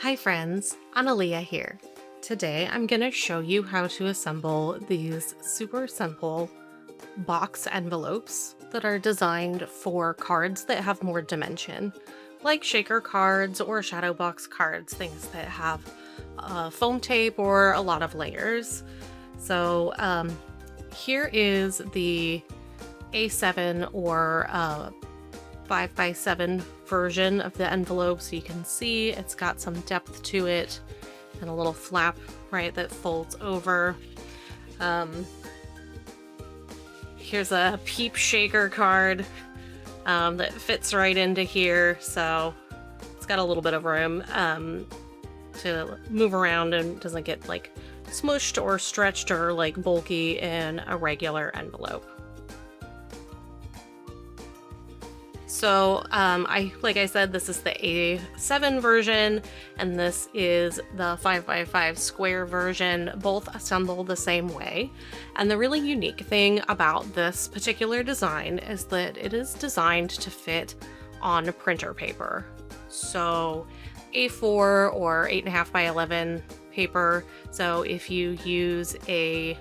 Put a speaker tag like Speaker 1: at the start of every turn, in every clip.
Speaker 1: Hi friends, Analeah here. Today I'm going to show you how to assemble these super simple box envelopes that are designed for cards that have more dimension, like shaker cards or shadow box cards, things that have foam tape or a lot of layers. So here is the A7 or 5x7 version of the envelope, so you can see it's got some depth to it and a little flap right that folds over. Here's a peep shaker card that fits right into here, so it's got a little bit of room to move around and doesn't get like smushed or stretched or like bulky in a regular envelope. So like I said, this is the A7 version, and this is the 5x5 square version. Both assemble the same way. And the really unique thing about this particular design is that it is designed to fit on printer paper. So A4 or 8.5 by 11 paper. So if you use a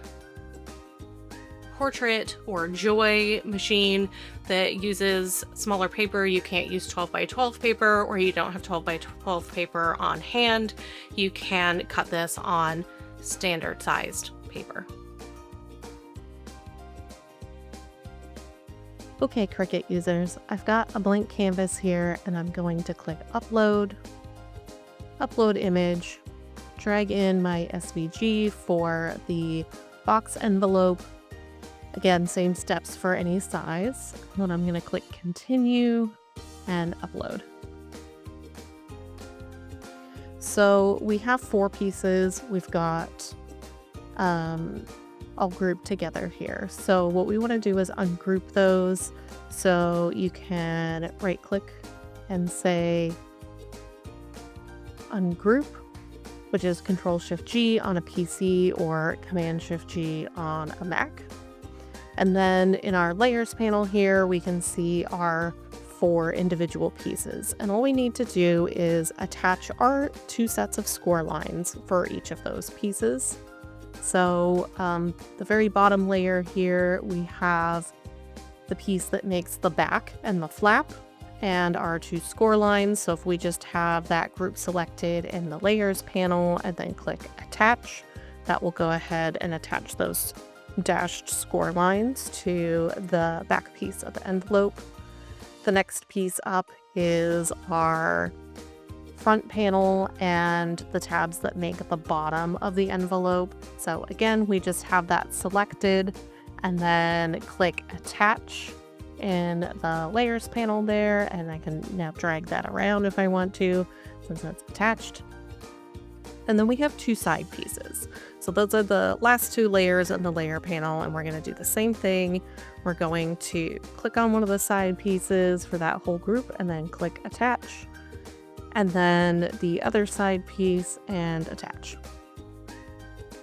Speaker 1: portrait or joy machine that uses smaller paper, you can't use 12 by 12 paper, or you don't have 12 by 12 paper on hand, you can cut this on standard sized paper.
Speaker 2: Okay, Cricut users, I've got a blank canvas here and I'm going to click upload, upload image, drag in my SVG for the box envelope. Again, same steps for any size. Then I'm going to click continue and upload. So we have 4 pieces we've got all grouped together here. So what we want to do is ungroup those. So you can right click and say ungroup, which is Control-Shift-G on a PC or Command-Shift-G on a Mac. And then in our layers panel here, we can see our 4 individual pieces. And all we need to do is attach our 2 sets of score lines for each of those pieces. So the very bottom layer here, we have the piece that makes the back and the flap and our 2 score lines. So if we just have that group selected in the layers panel and then click attach, that will go ahead and attach those dashed score lines to the back piece of the envelope. The next piece up is our front panel and the tabs that make the bottom of the envelope. So again, we just have that selected and then click attach in the layers panel there, and I can now drag that around if I want to since that's attached. And then we have 2 side pieces. So those are the last 2 layers in the layer panel, and we're going to do the same thing. We're going to click on one of the side pieces for that whole group and then click attach. And then the other side piece and attach.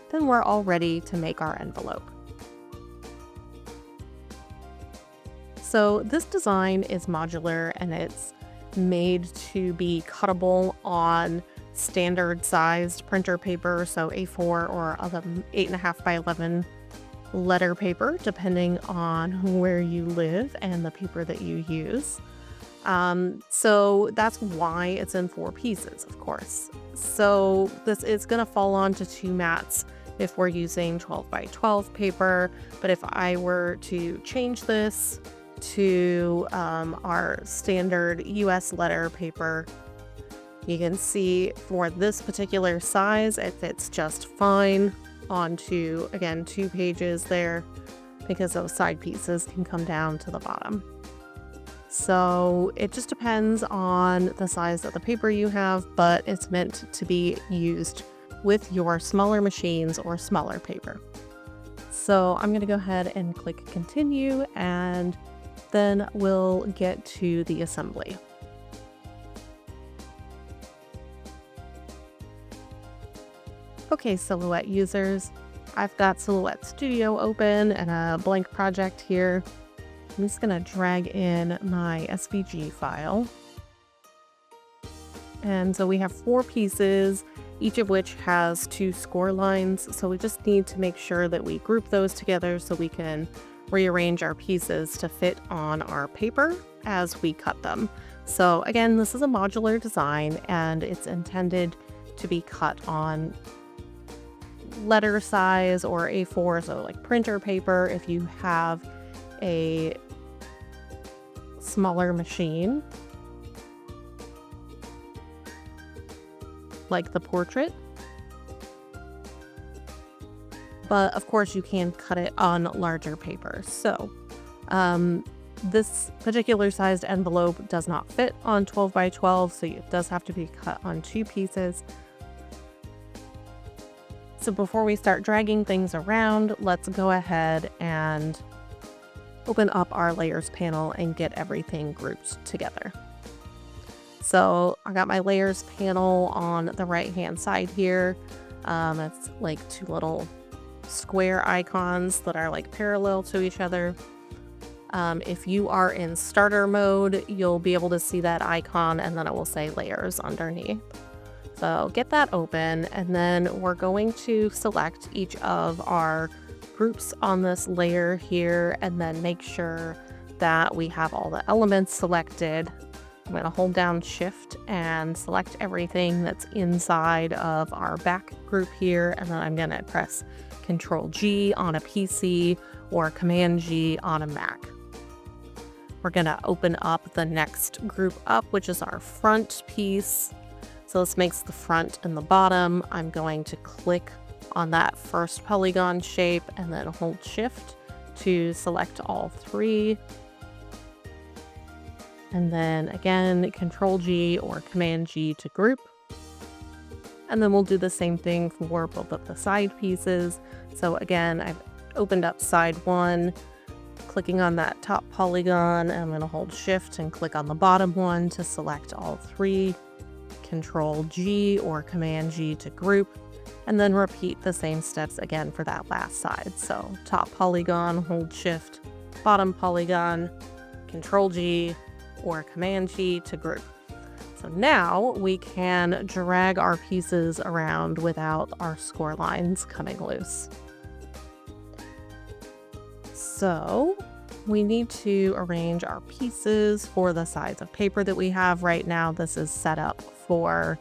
Speaker 2: Then we're all ready to make our envelope. So this design is modular and it's made to be cuttable on standard sized printer paper, so A4 or 8.5 by 11 letter paper, depending on where you live and the paper that you use. So that's why it's in 4 pieces, of course. So this is going to fall onto 2 mats if we're using 12 by 12 paper, but if I were to change this to our standard US letter paper, you can see for this particular size, it fits just fine onto, again, 2 pages there because those side pieces can come down to the bottom. So it just depends on the size of the paper you have, but it's meant to be used with your smaller machines or smaller paper. So I'm going to go ahead and click continue, and then we'll get to the assembly. Okay, Silhouette users, I've got Silhouette Studio open and a blank project here. I'm just going to drag in my SVG file. And so we have 4 pieces, each of which has 2 score lines. So we just need to make sure that we group those together so we can rearrange our pieces to fit on our paper as we cut them. So again, this is a modular design and it's intended to be cut on letter size or A4, so like printer paper. If you have a smaller machine like the portrait, but of course you can cut it on larger paper. So this particular sized envelope does not fit on 12 by 12, so it does have to be cut on 2 pieces. So before we start dragging things around, let's go ahead and open up our layers panel and get everything grouped together. So I got my layers panel on the right hand side here. It's like 2 little square icons that are like parallel to each other. If you are in starter mode, you'll be able to see that icon and then it will say layers underneath. So get that open, and then we're going to select each of our groups on this layer here and then make sure that we have all the elements selected. I'm going to hold down Shift and select everything that's inside of our back group here, and then I'm going to press Control-G on a PC or Command-G on a Mac. We're going to open up the next group up, which is our front piece. So this makes the front and the bottom. I'm going to click on that first polygon shape and then hold Shift to select all 3. And then again, Control-G or Command-G to group. And then we'll do the same thing for both of the side pieces. So again, I've opened up side 1, clicking on that top polygon. I'm going to hold Shift and click on the bottom one to select all 3. Control-G or Command-G to group, and then repeat the same steps again for that last side. So top polygon, hold Shift, bottom polygon, Control-G or Command-G to group. So now we can drag our pieces around without our score lines coming loose. So we need to arrange our pieces for the size of paper that we have right now. This is set up for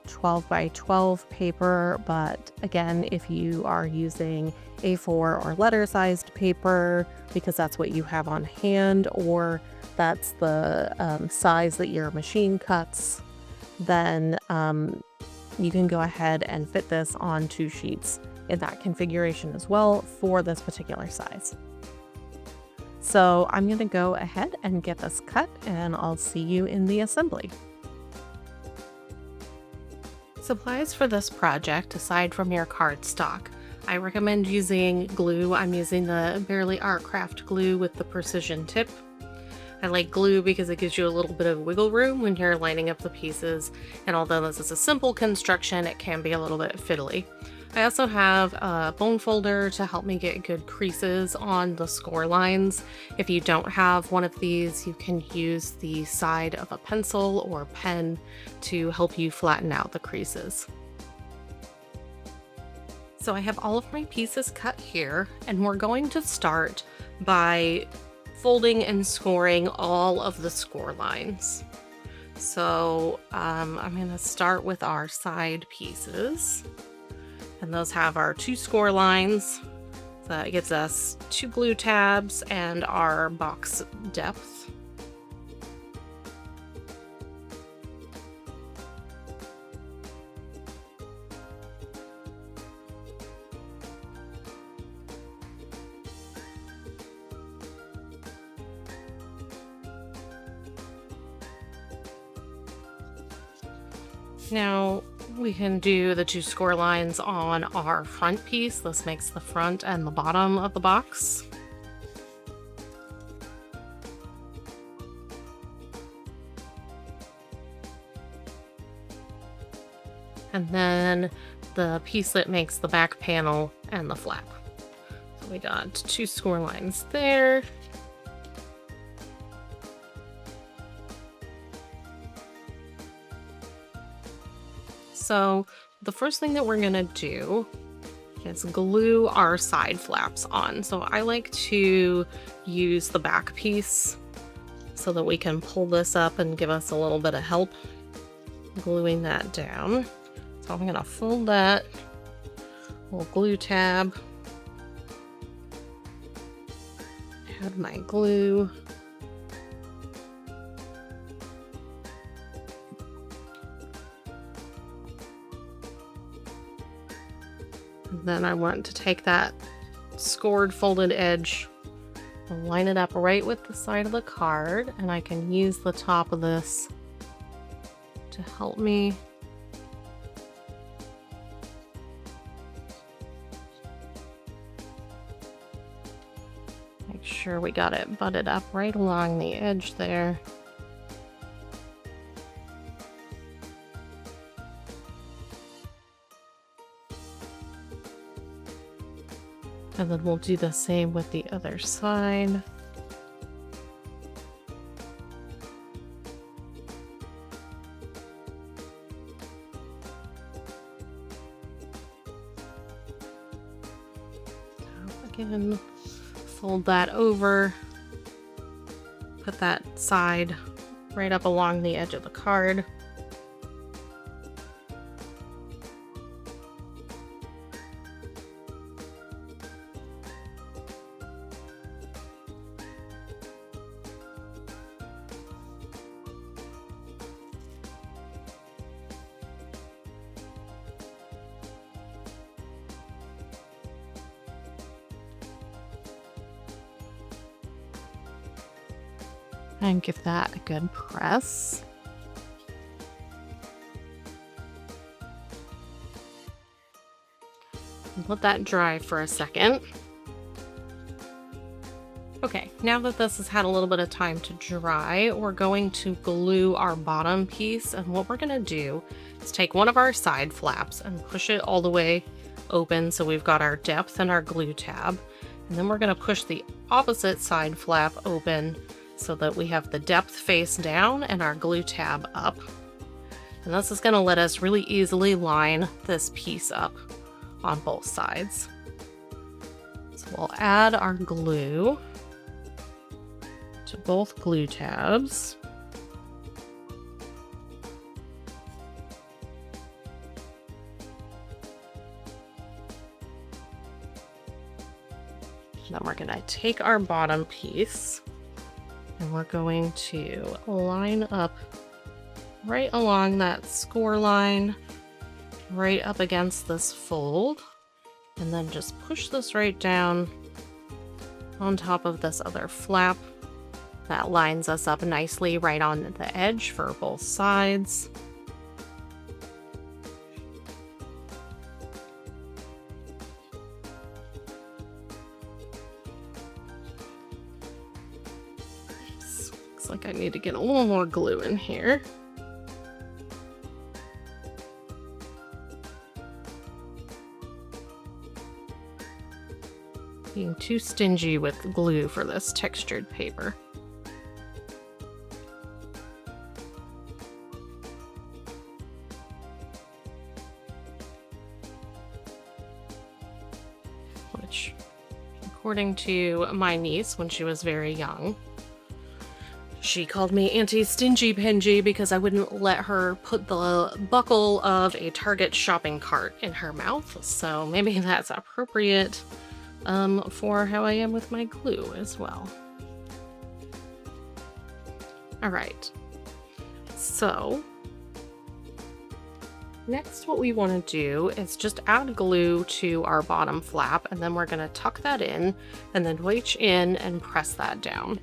Speaker 2: 12 by 12 paper, but again, if you are using A4 or letter sized paper, because that's what you have on hand, or that's the size that your machine cuts, then you can go ahead and fit this on 2 sheets in that configuration as well for this particular size. So I'm going to go ahead and get this cut, and I'll see you in the assembly.
Speaker 1: Supplies for this project, aside from your cardstock, I recommend using glue. I'm using the Barely Art Craft glue with the precision tip. I like glue because it gives you a little bit of wiggle room when you're lining up the pieces, and although this is a simple construction, it can be a little bit fiddly. I also have a bone folder to help me get good creases on the score lines. If you don't have one of these, you can use the side of a pencil or pen to help you flatten out the creases. So I have all of my pieces cut here, and we're going to start by folding and scoring all of the score lines. So I'm going to start with our side pieces. And those have our 2 score lines. So that gives us 2 glue tabs and our box depth. Now we can do the 2 score lines on our front piece. This makes the front and the bottom of the box. And then the piece that makes the back panel and the flap. So we got 2 score lines there. So the first thing that we're gonna do is glue our side flaps on. So I like to use the back piece so that we can pull this up and give us a little bit of help gluing that down. So I'm gonna fold that little glue tab, add my glue, and then I want to take that scored folded edge and line it up right with the side of the card, and I can use the top of this to help me. Make sure we got it butted up right along the edge there. And then we'll do the same with the other side. Again, fold that over, put that side right up along the edge of the card. And give that a good press. And let that dry for a second. Okay, now that this has had a little bit of time to dry, we're going to glue our bottom piece. And what we're gonna do is take one of our side flaps and push it all the way open so we've got our depth and our glue tab. And then we're gonna push the opposite side flap open so that we have the depth face down and our glue tab up. And this is going to let us really easily line this piece up on both sides. So we'll add our glue to both glue tabs. Then we're going to take our bottom piece and we're going to line up right along that score line, right up against this fold, and then just push this right down on top of this other flap. That lines us up nicely right on the edge for both sides. Like I need to get a little more glue in here. Being too stingy with glue for this textured paper. Which, according to my niece when she was very young, she called me Auntie Stingy Pingy because I wouldn't let her put the buckle of a Target shopping cart in her mouth. So maybe that's appropriate for how I am with my glue as well. All right. So next what we want to do is just add glue to our bottom flap, and then we're going to tuck that in and then reach in and press that down.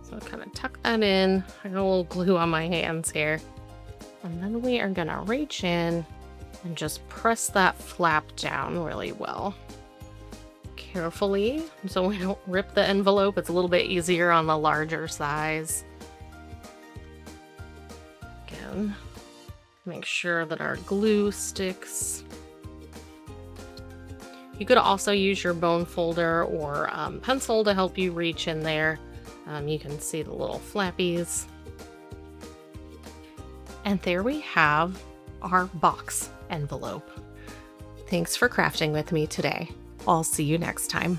Speaker 1: So kind of tuck that in. I got a little glue on my hands here. And then we are gonna reach in and just press that flap down really well. Carefully, so we don't rip the envelope. It's a little bit easier on the larger size. in. Make sure that our glue sticks. You could also use your bone folder or pencil to help you reach in there. You can see the little flappies. And there we have our box envelope. Thanks for crafting with me today. I'll see you next time.